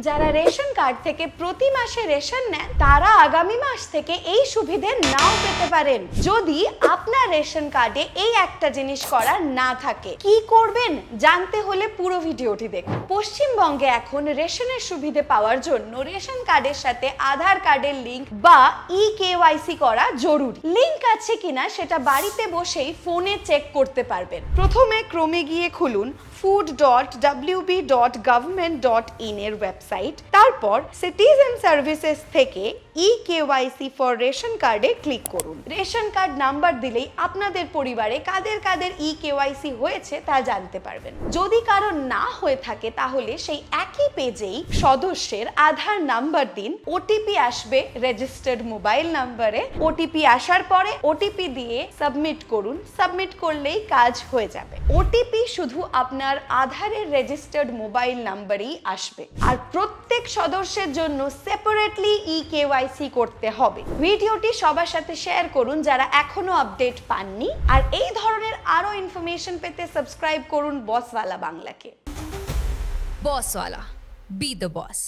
যারা ration card থেকে প্রতি মাসে রেশন নেন তারা আগামী মাস থেকে এই সুবিধে নাও পেতে পারেন যদি আপনার রেশন কার্ডে এই একটা জিনিস করা না থাকে। কি করবেন জানতে হলে পুরো ভিডিওটি দেখুন। পশ্চিমবঙ্গে এখন রেশনের সুবিধে পাওয়ার জন্য রেশন কার্ডের সাথে আধার কার্ডের লিংক বা KYC করা জরুরি। লিংক আছে কিনা সেটা বাড়িতে বসেই ফোনে চেক করতে পারবেন। প্রথমে ক্রোমে গিয়ে খুলুন food.wb.government.in এর ওয়েবসাইট, তারপর সিটিজেন সার্ভিসেস থেকে KYC ফর রেশন কার্ডে ক্লিক করুন। রেশন কার্ড নাম্বার দিলেই আপনাদের পরিবারে কাদের কাদের KYC হয়েছে তা জানতে পারবেন। যদি কারো না হয়ে থাকে তাহলে সেই একই পেজেই সদস্যের আধার নাম্বার দিন, OTP আসবে রেজিস্টার্ড মোবাইল নাম্বারে। OTP আসার পরে OTP দিয়ে সাবমিট করুন। সাবমিট করলেই কাজ হয়ে যাবে। OTP শুধু আপনার আধারের রেজিস্টার্ড মোবাইল নাম্বারেই আসবে, আর প্রত্যেক সদস্যের জন্য সেপারেটলি KYC করতে হবে। ভিডিওটি সবার সাথে শেয়ার করুন যারা এখনো আপডেট পাননি, আর এই ধরনের আরো ইনফরমেশন পেতে সাবস্ক্রাইব করুন বসওয়ালা বাংলাকে। বসওয়ালা, বি দ্য বস।